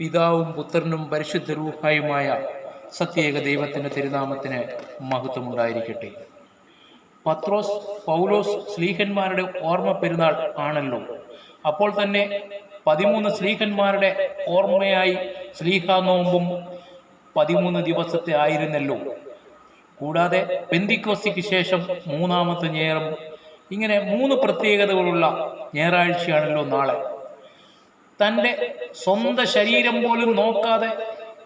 പിതാവും പുത്രനും പരിശുദ്ധ റൂഹായുമായ സത്യേക ദൈവത്തിൻ്റെ തിരുനാമത്തിന് മഹത്വമുണ്ടായിരിക്കട്ടെ. പത്രോസ്, പൗലോസ് സ്ലീഹന്മാരുടെ ഓർമ്മ പെരുന്നാൾ ആണല്ലോ. അപ്പോൾ തന്നെ 13 സ്ലീഹന്മാരുടെ ഓർമ്മയായി സ്ലീഹാ നോമ്പും 13 ദിവസത്തെ ആയിരുന്നല്ലോ. കൂടാതെ പെന്തിക്കോസ്തിക്ക് ശേഷം 3-ാമത്തെ ഞായറും. ഇങ്ങനെ 3 പ്രത്യേകതകളുള്ള ഞായറാഴ്ചയാണല്ലോ നാളെ. തൻ്റെ സ്വന്തം ശരീരം പോലും നോക്കാതെ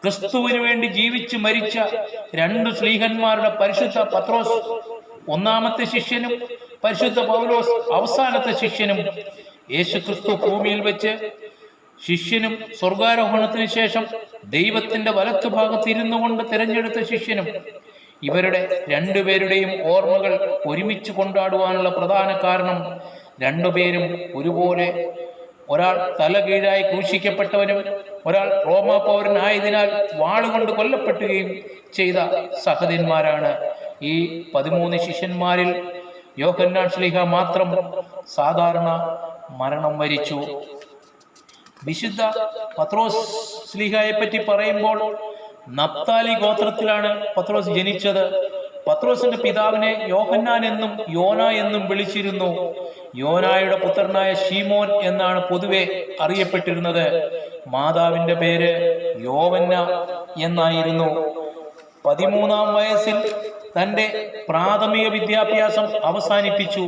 ക്രിസ്തുവിന് വേണ്ടി ജീവിച്ച് മരിച്ച 2 സ്ലീഹന്മാരുടെ പരിശുദ്ധ പത്രോസ് 1-ാമത്തെ ശിഷ്യനും പരിശുദ്ധ പൗലോസ് അവസാനത്തെ ശിഷ്യനും, യേശു ക്രിസ്തു ഭൂമിയിൽ വെച്ച് ശിഷ്യനും സ്വർഗാരോഹണത്തിന് ശേഷം ദൈവത്തിന്റെ വലത്തുഭാഗത്ത് ഇരുന്നു കൊണ്ട് തിരഞ്ഞെടുത്ത ശിഷ്യനും, ഇവരുടെ 2 പേരുടെയും ഓർമ്മകൾ ഒരുമിച്ച് കൊണ്ടാടുവാനുള്ള പ്രധാന കാരണം 2 പേരും ഒരുപോലെ, ഒരാൾ തലകീഴായി ക്രൂശിക്കപ്പെട്ടവനും ഒരാൾ റോമാ പൗരനായതിനാൽ വാളുകൊണ്ട് കൊല്ലപ്പെട്ടുകയും ചെയ്ത സഹോദരന്മാരാണ്. ഈ 13 ശിഷ്യന്മാരിൽ യോഹന്നാൻ ശ്ലീഹ മാത്രം സാധാരണ മരണം വരിച്ചു. വിശുദ്ധ പത്രോസ് ശ്ലീഹയെ പറ്റി പറയുമ്പോൾ നപ്താലി ഗോത്രത്തിലാണ് പത്രോസ് ജനിച്ചത്. പത്രോസിന്റെ പിതാവിനെ യോഹന്നാൻ എന്നും യോന എന്നും വിളിച്ചിരുന്നു. യോനായുടെ പുത്രനായ ശീമോൻ എന്നാണ് പൊതുവെ അറിയപ്പെട്ടിരുന്നത്. മാതാവിന്റെ പേര് യോവന്ന എന്നായിരുന്നു. 13-ാം വയസ്സിൽ തന്റെ പ്രാഥമിക വിദ്യാഭ്യാസം അവസാനിപ്പിച്ചു.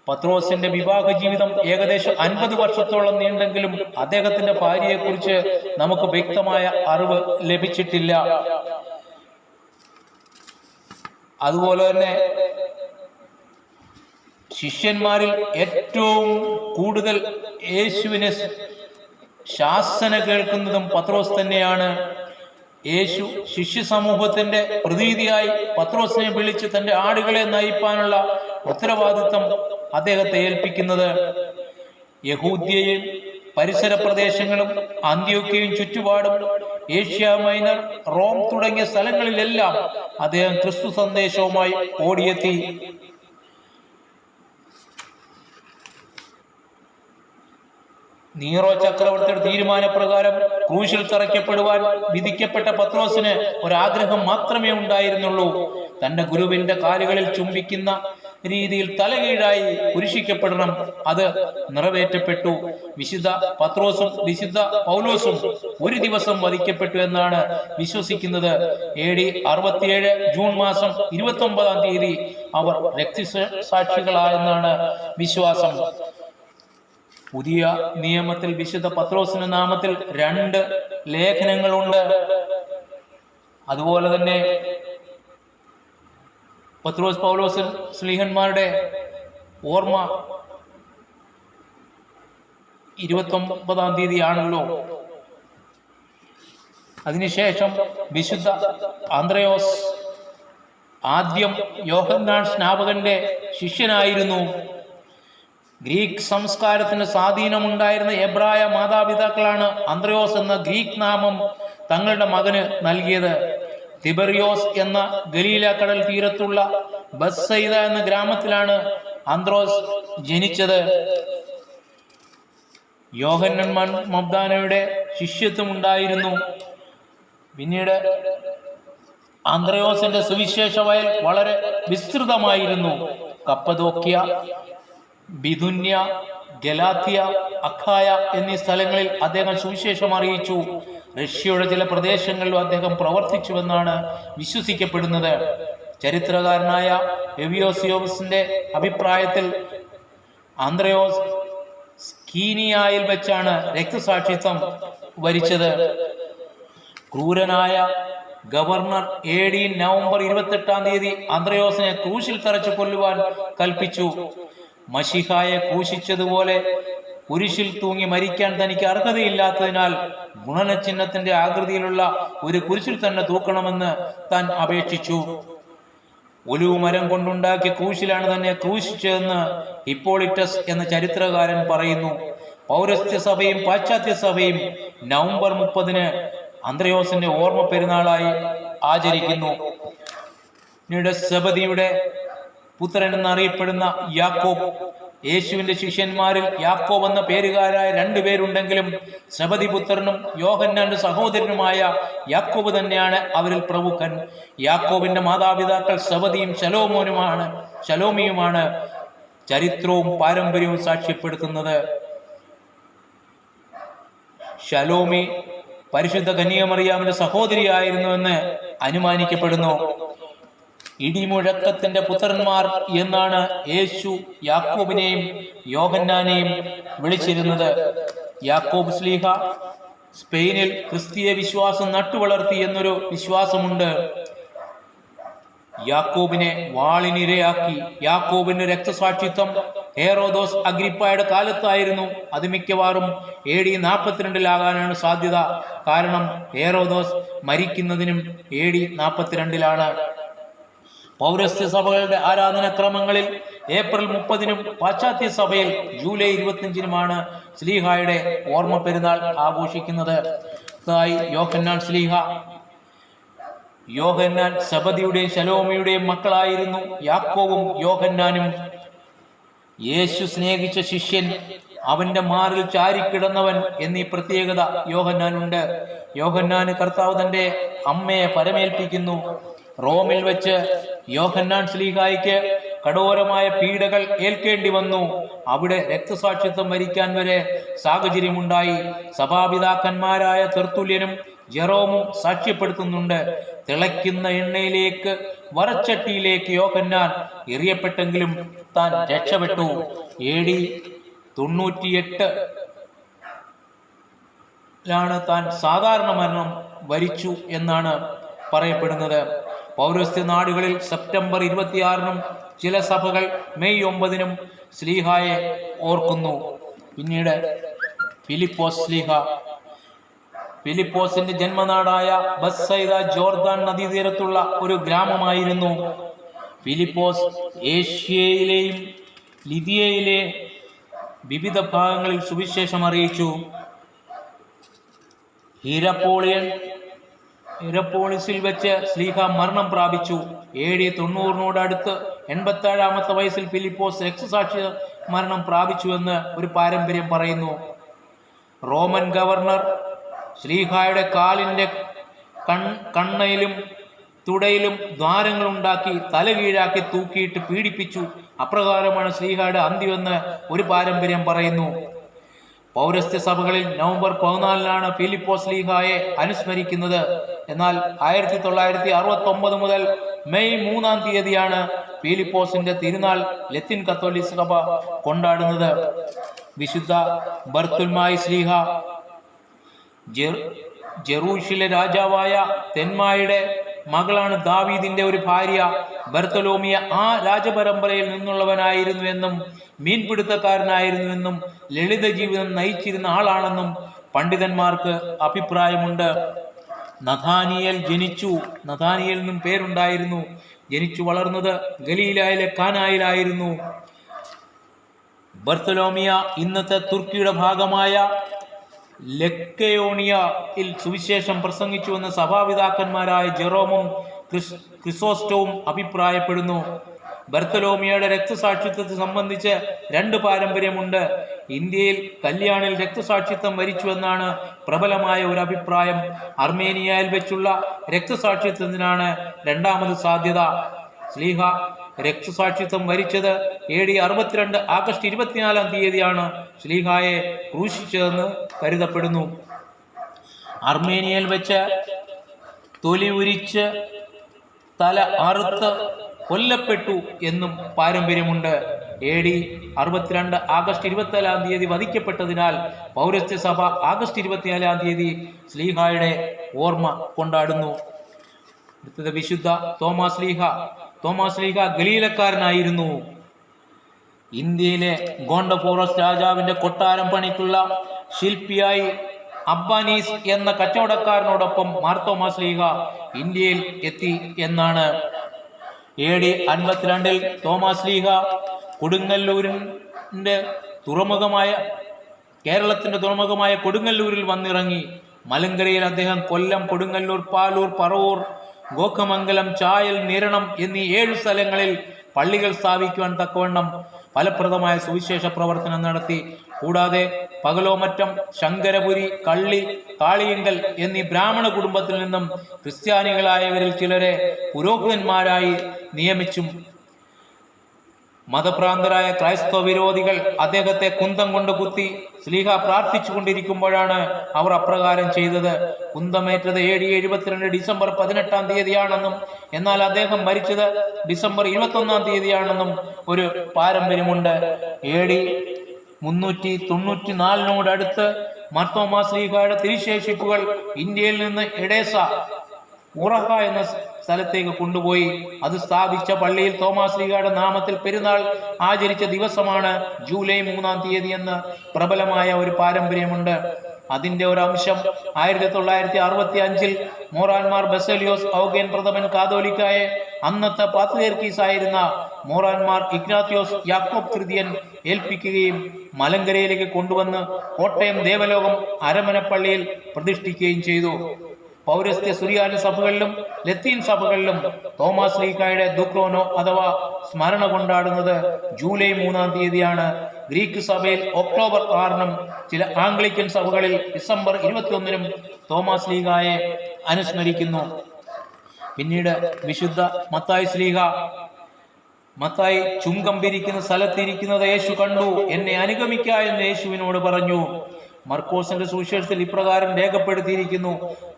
പത്രോസിന്റെ വിവാഹ ജീവിതം ഏകദേശം 50 വർഷത്തോളം നീണ്ടെങ്കിലും അദ്ദേഹത്തിന്റെ ഭാര്യയെക്കുറിച്ച് നമുക്ക് വ്യക്തമായ അറിവ് ലഭിച്ചിട്ടില്ല. അതുപോലെ തന്നെ ശിഷ്യന്മാരിൽ ഏറ്റവും കൂടുതൽ യേശുവിനെ ശാസന കേൾക്കുന്നതും പത്രോസ് തന്നെയാണ്. യേശു ശിഷ്യ സമൂഹത്തിന്റെ പ്രതിനിധിയായി പത്രോസിനെ വിളിച്ച് തന്റെ ആടുകളെ നയിപ്പാനുള്ള ഉത്തരവാദിത്വം അദ്ദേഹത്തെ ഏൽപ്പിക്കുന്നത്. യഹൂദ്യയും പരിസര പ്രദേശങ്ങളും അന്ത്യോക്യയും ചുറ്റുപാടും ഏഷ്യ മൈനർ, റോം തുടങ്ങിയ സ്ഥലങ്ങളിലെല്ലാം അദ്ദേഹം ക്രിസ്തു സന്ദേശവുമായി ഓടിയെത്തി. നീറോ ചക്രവർത്തിയുടെ തീരുമാനപ്രകാരം ക്രൂശിൽ തറയ്ക്കപ്പെടുവാൻ വിധിക്കപ്പെട്ട പത്രോസിന് ഒരാഗ്രഹം മാത്രമേ ഉണ്ടായിരുന്നുള്ളൂ. തന്റെ ഗുരുവിന്റെ കാലുകളിൽ ചുംബിക്കുന്ന രീതിയിൽ തലകീഴായി കുരിശിക്കപ്പെടണം. അത് നിറവേറ്റപ്പെട്ടു. വിശുദ്ധ പത്രോസും വിശുദ്ധ പൗലോസും ഒരു ദിവസം വധിക്കപ്പെട്ടു എന്നാണ് വിശ്വസിക്കുന്നത്. AD 67 ജൂൺ മാസം 29-ാം തീയതി അവർ രക്തസാക്ഷികളായെന്നാണ് വിശ്വാസം. പുതിയ നിയമത്തിൽ വിശുദ്ധ പത്രോസിന്റെ നാമത്തിൽ 2 ലേഖനങ്ങളുണ്ട്. അതുപോലെ തന്നെ പത്രോസ് പൗലോസ് സ്ലീഹന്മാരുടെ ഓർമ്മ 29-ാം തീയതിയാണല്ലോ. അതിനുശേഷം വിശുദ്ധ അന്ത്രയോസ് ആദ്യം യോഹന്നാൻ സ്നാപകന്റെ ശിഷ്യനായിരുന്നു. ഗ്രീക്ക് സംസ്കാരത്തിന് സ്വാധീനമുണ്ടായിരുന്ന എബ്രായ മാതാപിതാക്കളാണ് അന്ത്രയോസ് എന്ന ഗ്രീക്ക് നാമം തങ്ങളുടെ മകന് നൽകിയത്. തിബറിയോസ് എന്ന ഗലീല കടൽ തീരത്തുള്ള ബത്സയിദ എന്ന ഗ്രാമത്തിലാണ് അന്ത്രോസ് ജനിച്ചത്. യോഹന്നാൻ മബ്ദാനയുടെ ശിഷ്യത്വം ഉണ്ടായിരുന്നു. പിന്നീട് അന്ത്രയോസിന്റെ സുവിശേഷ വയൽ വളരെ വിസ്തൃതമായിരുന്നു. കപ്പദോക്യ, ബിഥുന്യ, ഗലാത്യ, അഖായ എന്നീ സ്ഥലങ്ങളിൽ അദ്ദേഹം സുവിശേഷം അറിയിച്ചു. റഷ്യയുടെ ചില പ്രദേശങ്ങളിലും അദ്ദേഹം പ്രവർത്തിച്ചുവെന്നാണ് വിശ്വസിക്കപ്പെടുന്നത്. ചരിത്രകാരനായ എവിയോസിയോസിന്റെ അഭിപ്രായത്തിൽ അന്ത്രയോസ് സ്കീനിയായിൽ വെച്ചാണ് രക്തസാക്ഷിത്വം വരിച്ചത്. ക്രൂരനായ ഗവർണർ AD നവംബർ 28-ാം തീയതി അന്ത്രയോസിനെ ക്രൂശിൽ തറച്ചു കൊല്ലുവാൻ കൽപ്പിച്ചു. മശിഹായെ ക്രൂശിച്ചതുപോലെ കുരിശിൽ തൂങ്ങി മരിക്കാൻ തനിക്ക് അർഹതയില്ലാത്തതിനാൽ ഗുണനചിഹ്നത്തിന്റെ ആകൃതിയിലുള്ള ഒരു കുരിശിൽ തന്നെ തൂക്കണമെന്ന് താൻ അപേക്ഷിച്ചു. ഒലിവ് മരം കൊണ്ടുണ്ടാക്കിയ ക്രൂശിലാണ് തന്നെ ക്രൂശിച്ചതെന്ന് ഹിപ്പോളിറ്റസ് എന്ന ചരിത്രകാരൻ പറയുന്നു. പൗരസ്ത്യ സഭയും പാശ്ചാത്യ സഭയും നവംബർ 30-ന് അന്ത്രയോസിന്റെ ഓർമ്മ പെരുന്നാളായി ആചരിക്കുന്നു. പിന്നീട് സെബദിയുടെ പുത്രൻ എന്നറിയപ്പെടുന്ന യാക്കോബ് യേശുവിന്റെ ശിഷ്യന്മാരിൽ യാക്കോബ് എന്ന പേരുകാരായ 2 പേരുണ്ടെങ്കിലും സെബദി പുത്രനും യോഹന്നാന്റെ സഹോദരനുമായ യാക്കോബ് തന്നെയാണ് അവരിൽ പ്രമുഖൻ. യാക്കോബിന്റെ മാതാപിതാക്കൾ സെബദിയും ശലോമിയുമാണ് ചരിത്രവും പാരമ്പര്യവും സാക്ഷ്യപ്പെടുത്തുന്നത്. ശലോമി പരിശുദ്ധ കന്യകമറിയാമിന്റെ സഹോദരിയായിരുന്നുവെന്ന് അനുമാനിക്കപ്പെടുന്നു. ഇടിമുഴക്കത്തിന്റെ പുത്രന്മാർ എന്നാണ് യേശു യാക്കോബിനെയും യോഹന്നാനെയും വിളിച്ചിരുന്നത്. യാക്കോബ് ശ്ലീഹ സ്പെയിനിൽ ക്രിസ്തീയ വിശ്വാസം നട്ടുവളർത്തി എന്നൊരു വിശ്വാസമുണ്ട്. യാക്കോബിനെ വാളിനിരയാക്കി. യാക്കോബിന്റെ രക്തസാക്ഷിത്വം ഹെറോദോസ് അഗ്രിപ്പായുടെ കാലത്തായിരുന്നു. അത് മിക്കവാറും AD 42 സാധ്യത. കാരണം ഹെറോദോസ് മരിക്കുന്നതിനും AD 42 പൗരസ്ത്യ സഭകളുടെ ആരാധനാക്രമങ്ങളിൽ ഏപ്രിൽ 30 പാശ്ചാത്യ സഭയിൽ ജൂലൈ 25 ശ്ലീഹായുടെ ഓർമ്മ പെരുന്നാൾ ആഘോഷിക്കുന്നത്. യോഹന്നാൻ ശ്ലീഹ. യോഹന്നാൻ സെബദിയുടെയും ശലോമിയുടെയും മക്കളായിരുന്നു. യാക്കോബും യോഹന്നാനും യേശു സ്നേഹിച്ച ശിഷ്യൻ, അവന്റെ മാറിൽ ചാരിക്കിടന്നവൻ എന്നീ പ്രത്യേകത യോഹന്നാനുണ്ട്. യോഹന്നാന് കർത്താവ് തന്റെ അമ്മയെ പരമേൽപ്പിക്കുന്നു. റോമിൽ വെച്ച് യോഹന്നാൻ ശ്ലീഹായ്ക്ക് കഠോരമായ പീഡകൾ ഏൽക്കേണ്ടി വന്നു. അവിടെ രക്തസാക്ഷിത്വം വരിക്കാൻ വരെ സാഹചര്യമുണ്ടായി. സഭാപിതാക്കന്മാരായ തെർത്തുല്യനും ജെറോമും സാക്ഷ്യപ്പെടുത്തുന്നുണ്ട്. തിളയ്ക്കുന്ന എണ്ണയിലേക്ക് വറച്ചട്ടിയിലേക്ക് യോഹന്നാൻ എറിയപ്പെട്ടെങ്കിലും താൻ രക്ഷപ്പെട്ടു. AD 98 താൻ സാധാരണ മരണം വരിച്ചു എന്നാണ് പറയപ്പെടുന്നത്. പൗരസ്ത്യ നാടുകളിൽ സെപ്റ്റംബർ 26 ചില സഭകൾ മെയ് 9 ശ്ലീഹായെ ഓർക്കുന്നു. പിന്നീട് ഫിലിപ്പോസ് ശ്ലീഹ. ഫിലിപ്പോസിന്റെ ജന്മനാടായ ബത്സൈദ ജോർദാൻ നദീതീരത്തുള്ള ഒരു ഗ്രാമമായിരുന്നു. ഫിലിപ്പോസ് ഏഷ്യയിലെയും ലിതിയയിലെ വിവിധ ഭാഗങ്ങളിൽ സുവിശേഷം അറിയിച്ചു. ഹിരപ്പോളിസിൽ വെച്ച് ശ്ലീഹ മരണം പ്രാപിച്ചു. AD 90 87 വയസ്സിൽ ഫിലിപ്പോസ് രക്തസാക്ഷി മരണം പ്രാപിച്ചുവെന്ന് ഒരു പാരമ്പര്യം പറയുന്നു. റോമൻ ഗവർണർ ശ്ലീഹായുടെ കാലിന്റെ കണ്ണയിലും തുടയിലും ദ്വാരങ്ങളുണ്ടാക്കി തലകീഴാക്കി തൂക്കിയിട്ട് പീഡിപ്പിച്ചു. അപ്രകാരമാണ് ശ്ലീഹായുടെ അന്ത്യമെന്ന് ഒരു പാരമ്പര്യം പറയുന്നു. പൗരസ്ത്യ സഭകളിൽ നവംബർ 14 ഫിലിപ്പോസ് ശ്ലീഹായെ അനുസ്മരിക്കുന്നത്. എന്നാൽ 1969 മുതൽ മെയ് 3 ഫിലിപ്പോസിന്റെ തിരുനാൾ ലത്തീൻ കത്തോലിക്ക സഭ കൊണ്ടാടുന്നത്. വിശുദ്ധ ബർത്തുൽമായി ശ്ലീഹ ജെറൂഷിലെ രാജാവായ തെന്മായുടെ മകളാണ്. ദാവീദിന്റെ ഒരു ഭാര്യ ബർത്തലോമിയ ആ രാജപരമ്പരയിൽ നിന്നുള്ളവനായിരുന്നുവെന്നും മീൻപിടുത്തക്കാരനായിരുന്നുവെന്നും ലളിത ജീവിതം നയിച്ചിരുന്ന ആളാണെന്നും പണ്ഡിതന്മാർക്ക് അഭിപ്രായമുണ്ട്. നഥാനിയേൽ എന്നും പേരുണ്ടായിരുന്നു. ജനിച്ചു വളർന്നത് ഗലീലായിലെ കാനായിലായിരുന്നു. ബർത്തലോമിയ ഇന്നത്തെ തുർക്കിയുടെ ഭാഗമായ ലെക്കയോണിയയിൽ സുവിശേഷം പ്രസംഗിച്ചുവെന്ന് സഭാപിതാക്കന്മാരായ ജെറോമും ക്രിസോസ്റ്റവും അഭിപ്രായപ്പെടുന്നു. ബർത്തലോമിയയുടെ രക്തസാക്ഷിത്വത്തെ സംബന്ധിച്ച് 2 പാരമ്പര്യമുണ്ട്. ഇന്ത്യയിൽ കല്യാണിൽ രക്തസാക്ഷിത്വം വരിച്ചുവെന്നാണ് പ്രബലമായ ഒരു അഭിപ്രായം. അർമേനിയയിൽ വെച്ചുള്ള രക്തസാക്ഷിത്വത്തിനാണ് 2ാമത് സാധ്യത. ശ്ലീഹ രക്തസാക്ഷിത്വം വരിച്ചത് AD 62 ആഗസ്റ്റ് 24 ശ്ലീഹായെ ക്രൂശിച്ചതെന്ന് കരുതപ്പെടുന്നു. അർമേനിയയിൽ വെച്ച് തൊലി ഉരിച്ച് തല അറുത്ത് കൊല്ലപ്പെട്ടു എന്നും പാരമ്പര്യമുണ്ട്. AD 62 ആഗസ്റ്റ് 24 വധിക്കപ്പെട്ടതിനാൽ പൗരസ്ത്യ സഭ ആഗസ്റ്റ് 24 ശ്ലീഹായുടെ ഓർമ്മ കൊണ്ടാടുന്നു. അടുത്തത് വിശുദ്ധ തോമാസ് ലീഹ ഗലീലക്കാരനായിരുന്നു. ഇന്ത്യയിലെ ഗോണ്ടഫോറസ് രാജാവിന്റെ കൊട്ടാരം പണിക്കുള്ള ശില്പിയായി അബ്ബാനീസ് എന്ന കച്ചവടക്കാരനോടൊപ്പം മാർത്തോമാസ് ലീഹ ഇന്ത്യയിൽ എത്തി എന്നാണ്. AD 52 തോമാസ് ലീഹ കേരളത്തിന്റെ തുറമുഖമായ കൊടുങ്ങല്ലൂരിൽ വന്നിറങ്ങി. മലങ്കരയിൽ അദ്ദേഹം കൊല്ലം, കൊടുങ്ങല്ലൂർ, പാലൂർ, പറവൂർ, ഗോക്കമംഗലം, ചായൽ, നിരണം എന്നീ 7 സ്ഥലങ്ങളിൽ പള്ളികൾ സ്ഥാപിക്കുവാൻ തക്കവണ്ണം ഫലപ്രദമായ സുവിശേഷ പ്രവർത്തനം നടത്തി. കൂടാതെ പകലോമറ്റം, ശങ്കരപുരി, കള്ളി, കാളിയങ്കൽ എന്നീ ബ്രാഹ്മണ കുടുംബത്തിൽ നിന്നും ക്രിസ്ത്യാനികളായവരിൽ ചിലരെ പുരോഹിതന്മാരായി നിയമിച്ചും. മതഭ്രാന്തരായ ക്രൈസ്തവ വിരോധികൾ അദ്ദേഹത്തെ കുന്തം കൊണ്ട് കുത്തി. ശ്ലീഹ പ്രാർത്ഥിച്ചു കൊണ്ടിരിക്കുമ്പോഴാണ് അവർ അപ്രകാരം ചെയ്തത്. കുന്തമേറ്റത് AD 72 ഡിസംബർ 18-ാം തീയതിയാണെന്നും എന്നാൽ അദ്ദേഹം മരിച്ചത് ഡിസംബർ 21-ാം തീയതിയാണെന്നും ഒരു പാരമ്പര്യമുണ്ട്. AD 394-നോടടുത്ത് മാർത്തോമാ ശ്ലീഹയുടെ തിരുശേഷിപ്പുകൾ ഇന്ത്യയിൽ നിന്ന് എഡേസ ഉറഹ എന്ന സ്ഥലത്തേക്ക് കൊണ്ടുപോയി. അത് സ്ഥാപിച്ച പള്ളിയിൽ തോമാസ് ശ്ലീഹയുടെ നാമത്തിൽ പെരുന്നാൾ ആചരിച്ച ദിവസമാണ് ജൂലൈ 3-ാം തീയതി എന്ന് പ്രബലമായ ഒരു പാരമ്പര്യമുണ്ട്. അതിന്റെ ഒരു അംശം 1965-ൽ മോറാൻമാർ ബസേലിയോസ് ഔഗേൻ പ്രഥമൻ കാതോലിക്കായെ അന്നത്തെ പാത്രിയർക്കീസ് ആയിരുന്ന മോറാൻമാർ ഇഗ്നാത്തിയോസ് യാക്കോബ് തൃതീയൻ ഏൽപ്പിക്കുകയും മലങ്കരയിലേക്ക് കൊണ്ടുവന്ന് കോട്ടയം ദേവലോകം അരമനപ്പള്ളിയിൽ പ്രതിഷ്ഠിക്കുകയും ചെയ്തു. പൗരസ്ത്യ സുറിയാനി സഭകളിലും ലത്തീൻ സഭകളിലും തോമാസ് ശ്ലീഹായുടെ ദുക്രോനോ അഥവാ സ്മരണ കൊണ്ടാടുന്നത് ജൂലൈ 3-ാം തീയതിയാണ്. ഗ്രീക്ക് സഭയിൽ ഒക്ടോബർ 6-നും ചില ആംഗ്ലിക്കൻ സഭകളിൽ ഡിസംബർ 21-നും തോമാസ് ശ്ലീഹായെ അനുസ്മരിക്കുന്നു. പിന്നീട് വിശുദ്ധ മത്തായി ശ്ലീഹ, മത്തായി ചുങ്കം പിരിക്കുന്ന സ്ഥലത്തിരിക്കുന്നത് യേശു കണ്ടു, എന്നെ അനുഗമിക്ക എന്ന് യേശുവിനോട് പറഞ്ഞു. മർക്കോസിന്റെ സുവിശേഷത്തിൽ ഇപ്രകാരം രേഖപ്പെടുത്തിയിരിക്കുന്നു: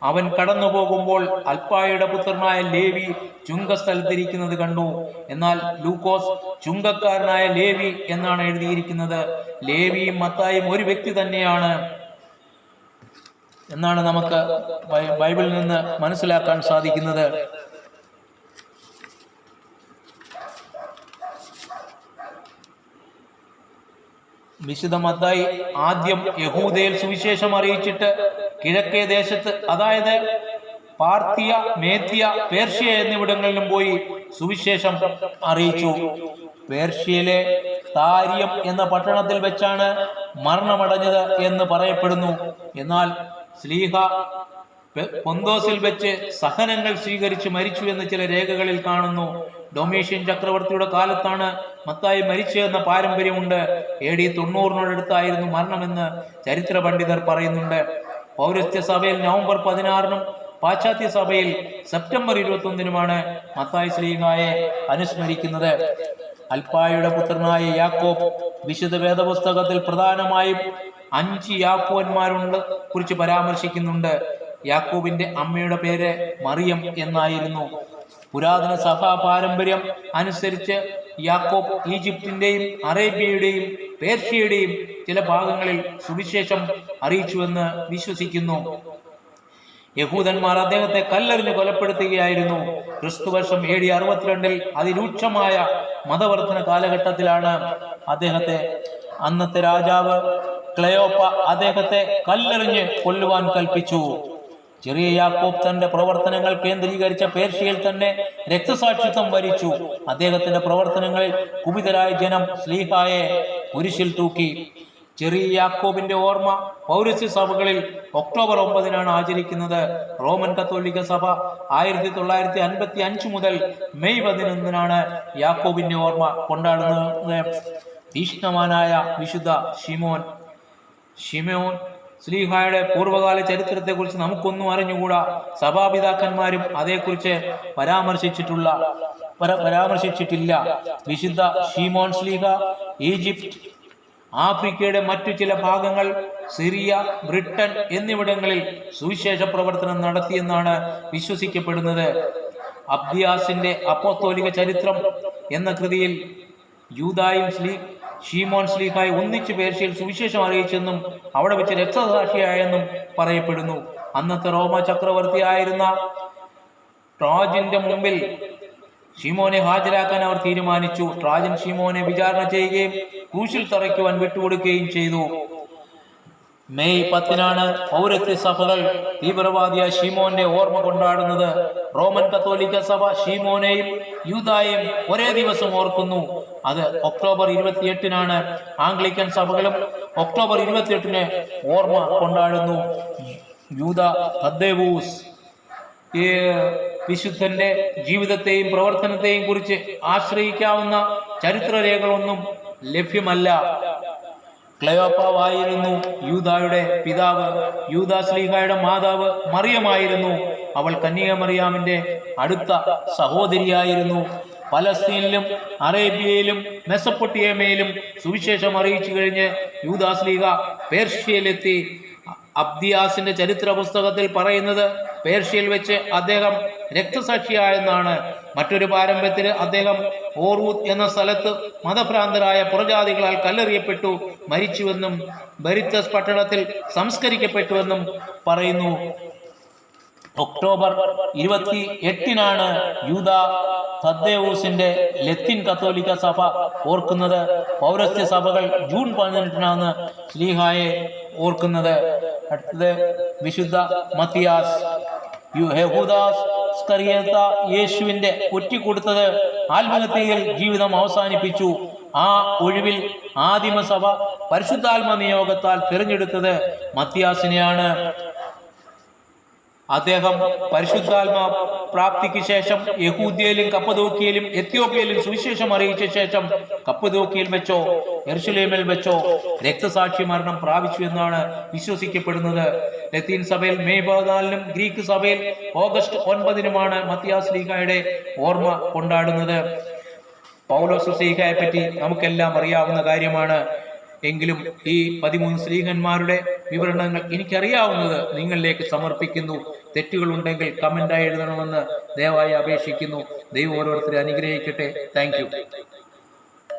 അവൻ കടന്നു പോകുമ്പോൾ അൽപ്പായുടെ പുത്രനായ ലേവി ചുങ്കസ്ഥലത്തിരിക്കുന്നത് കണ്ടു. എന്നാൽ ലൂക്കോസ് ചുങ്കക്കാരനായ ലേവി എന്നാണ് എഴുതിയിരിക്കുന്നത്. ലേവിയും മത്തായും ഒരു വ്യക്തി തന്നെയാണ് എന്നാണ് നമുക്ക് ബൈബിളിൽ നിന്ന് മനസ്സിലാക്കാൻ സാധിക്കുന്നത്. വിശുദ്ധ മത്തായി ആദ്യം യഹൂദയിൽ സുവിശേഷം അറിയിച്ചിട്ട് കിഴക്കേ ദേശത്ത്, അതായത് പാർത്തിയ, മേദ്യ, പേർഷ്യ എന്നിവിടങ്ങളിലും പോയി സുവിശേഷം അറിയിച്ചു. പേർഷ്യയിലെ താര്യം എന്ന പട്ടണത്തിൽ വെച്ചാണ് മരണമടഞ്ഞത് എന്ന് പറയപ്പെടുന്നു. എന്നാൽ ശ്ലീഹ പൊന്തോസിൽ വെച്ച് സഹനങ്ങൾ സ്വീകരിച്ച് മരിച്ചു എന്ന് ചില രേഖകളിൽ കാണുന്നു. ഡൊമീഷ്യൻ ചക്രവർത്തിയുടെ കാലത്താണ് മത്തായി മരിച്ചതെന്ന പാരമ്പര്യമുണ്ട്. AD 90-നോടടുത്തായിരുന്നു മരണമെന്ന് ചരിത്ര പണ്ഡിതർ പറയുന്നുണ്ട്. പൗരസ്ത്യ സഭയിൽ നവംബർ 16-നും പാശ്ചാത്യ സഭയിൽ സെപ്റ്റംബർ 21-നുമാണ് മത്തായി ശ്ലീഹായെ അനുസ്മരിക്കുന്നത്. അൽപ്പായുടെ പുത്രനായ യാക്കോബ് വിശുദ്ധ വേദപുസ്തകത്തിൽ പ്രധാനമായും 5 യാക്കോബന്മാരുണ്ട് കുറിച്ച് പരാമർശിക്കുന്നുണ്ട്. യാക്കോബിന്റെ അമ്മയുടെ പേര് മറിയം എന്നായിരുന്നു. പുരാതന സഭാ പാരമ്പര്യം അനുസരിച്ച് യാക്കോബ് ഈജിപ്തിന്റെയും അറേബ്യയുടെയും പേർഷ്യയുടെയും ചില ഭാഗങ്ങളിൽ സുവിശേഷം അറിയിച്ചുവെന്ന് വിശ്വസിക്കുന്നു. യഹൂദന്മാർ അദ്ദേഹത്തെ കല്ലെറിഞ്ഞ് കൊലപ്പെടുത്തുകയായിരുന്നു. ക്രിസ്തുവർഷം AD 62-ൽ അതിരൂക്ഷമായ മതവർദ്ധന കാലഘട്ടത്തിലാണ് അന്നത്തെ രാജാവ് ക്ലെയോപ്പ അദ്ദേഹത്തെ കല്ലെറിഞ്ഞ് കൊല്ലുവാൻ കൽപ്പിച്ചു. ചെറിയ യാക്കോബ് തന്റെ പ്രവർത്തനങ്ങൾ കേന്ദ്രീകരിച്ച പേർഷ്യയിൽ തന്നെ രക്തസാക്ഷിത്വം വരിച്ചു. അദ്ദേഹത്തിന്റെ പ്രവർത്തനങ്ങളിൽ കുപിതരായ ജനം ശ്ലീഹായെ കുരിശിൽ തൂക്കി. ചെറിയ യാക്കോബിന്റെ ഓർമ്മ പൗരസ്ത്യ സഭകളിൽ ഒക്ടോബർ 9-നാണ് ആചരിക്കുന്നത്. റോമൻ കത്തോലിക്ക സഭ 1955 മുതൽ മെയ് 11-നാണ് യാക്കോബിന്റെ ഓർമ്മ കൊണ്ടാടുന്നത്. തീഷ്ണവാനായ വിശുദ്ധ ഷിമോൻ ശ്ലീഹായുടെ പൂർവ്വകാല ചരിത്രത്തെക്കുറിച്ച് നമുക്കൊന്നും അറിഞ്ഞുകൂടാ. സഭാപിതാക്കന്മാരും അതേക്കുറിച്ച് പരാമർശിച്ചിട്ടില്ല. വിശുദ്ധ ഷിമോൻ ശ്ലീഹ ഈജിപ്ത്, ആഫ്രിക്കയുടെ മറ്റു ചില ഭാഗങ്ങൾ, സിറിയ, ബ്രിട്ടൻ എന്നിവിടങ്ങളിൽ സുവിശേഷ പ്രവർത്തനം നടത്തിയെന്നാണ് വിശ്വസിക്കപ്പെടുന്നത്. അബ്ദിയാസിന്റെ അപ്പോസ്തോലിക ചരിത്രം എന്ന കൃതിയിൽ യൂദായും ഷീമോൻ ശ്ലീഹായി ഒന്നിച്ചു പേർഷ്യയിൽ സുവിശേഷം അറിയിച്ചെന്നും അവിടെ വെച്ച് രക്തസാക്ഷിയായെന്നും പറയപ്പെടുന്നു. അന്നത്തെ റോമ ചക്രവർത്തിയായിരുന്ന ട്രാജന്റെ മുമ്പിൽ ഷീമോനെ ഹാജരാക്കാൻ അവർ തീരുമാനിച്ചു. ട്രാജൻ ഷീമോനെ വിചാരണ ചെയ്യുകയും ക്രൂശിൽ തറയ്ക്കുവാൻ വിട്ടുകൊടുക്കുകയും ചെയ്തു. മെയ് 10-നാണ് പൗരസ്ത്യ സഭകൾ തീവ്രവാദിയായ ഷീമോന്റെ ഓർമ്മ കൊണ്ടാടുന്നത്. റോമൻ കത്തോലിക്ക സഭ ഷീമോനെയും യൂദായെയും ഒരേ ദിവസം ഓർക്കുന്നു. അത് ഒക്ടോബർ 28-നാണ്. ആംഗ്ലിക്കൻ സഭകളും ഒക്ടോബർ 28-ന് ഓർമ്മ കൊണ്ടാടുന്നു. യൂദ തദ്ദേവൂസ് ഈ വിശുദ്ധന്റെ ജീവിതത്തെയും പ്രവർത്തനത്തെയും കുറിച്ച് ആശ്രയിക്കാവുന്ന ചരിത്രരേഖകളൊന്നും ലഭ്യമല്ല. ക്ലയോപ്പാവായിരുന്നു യൂദായുടെ പിതാവ്. യൂദാ ശ്ലീഹായുടെ മാതാവ് മറിയമായിരുന്നു. അവൾ കന്യക മറിയാമിന്റെ അടുത്ത സഹോദരിയായിരുന്നു. പലസ്തീനിലും അറേബ്യയിലും മെസപ്പൊട്ടേമിയയിലും സുവിശേഷം അറിയിച്ചു കഴിഞ്ഞ് യൂദാ ശ്ലീഹ പേർഷ്യയിലെത്തി. അബ്ദിയാസിന്റെ ചരിത്ര പുസ്തകത്തിൽ പറയുന്നത് പേർഷ്യയിൽ വെച്ച് അദ്ദേഹം രക്തസാക്ഷിയായെന്നാണ്. മറ്റൊരു പാരമ്പര്യത്തിൽ അദ്ദേഹം ഓറൂത്ത് എന്ന സ്ഥലത്ത് മതഭ്രാന്തരായ പുറജാതികളാൽ കല്ലെറിയപ്പെട്ടു മരിച്ചുവെന്നും ബരിത്തസ് പട്ടണത്തിൽ സംസ്കരിക്കപ്പെട്ടുവെന്നും പറയുന്നു. ഒക്ടോബർ 28-നാണ് യൂദാ തദ്ദേവൂസിന്റെ ലത്തീൻ കത്തോലിക്ക സഭ ഓർക്കുന്നത്. പൗരസ്ത്യ സഭകൾ ജൂൺ 18-നാണ് ശ്ലീഹായെ ഓർക്കുന്നത്. അടുത്തത് വിശുദ്ധ മത്തിയാസ്. യഹൂദാസ് സ്കറിയത്ത യേശുവിന്റെ ഒറ്റിക്കൊടുത്തത് ആത്മഹത്യയിൽ ജീവിതം അവസാനിപ്പിച്ചു. ആ ഒഴിവിൽ ആദിമസഭ പരിശുദ്ധാത്മ നിയോഗത്താൽ തിരഞ്ഞെടുത്തത് മത്തിയാസിനെയാണ്. അദ്ദേഹം പരിശുദ്ധാത്മ പ്രാപ്തിക്ക് ശേഷം യഹൂദ്യയിലും കപ്പദോക്യയിലും എത്യോപ്യയിലും സുവിശേഷം അറിയിച്ച ശേഷം കപ്പദോക്യയിൽ വെച്ചോ യെരുശലേമിൽ വെച്ചോ രക്തസാക്ഷി മരണം പ്രാപിച്ചു എന്നാണ് വിശ്വസിക്കപ്പെടുന്നത്. ലത്തീൻ സഭയിൽ മെയ് 14-നും ഗ്രീക്ക് സഭയിൽ ഓഗസ്റ്റ് 9-നുമാണ് മത്തിയാസ് ശ്ലീഹായുടെ ഓർമ്മ കൊണ്ടാടുന്നത്. പൗലോസ് ശ്ലീഹായെ പറ്റി നമുക്കെല്ലാം അറിയാവുന്ന കാര്യമാണ്. എങ്കിലും ഈ 13 ശ്ലീഹന്മാരുടെ വിവരണങ്ങൾ എനിക്കറിയാവുന്നത് നിങ്ങളിലേക്ക് സമർപ്പിക്കുന്നു. തെറ്റുകളുണ്ടെങ്കിൽ കമന്റായി എഴുതണമെന്ന് ദയവായി അപേക്ഷിക്കുന്നു. ദൈവം ഓരോരുത്തരെ അനുഗ്രഹിക്കട്ടെ. Thank you.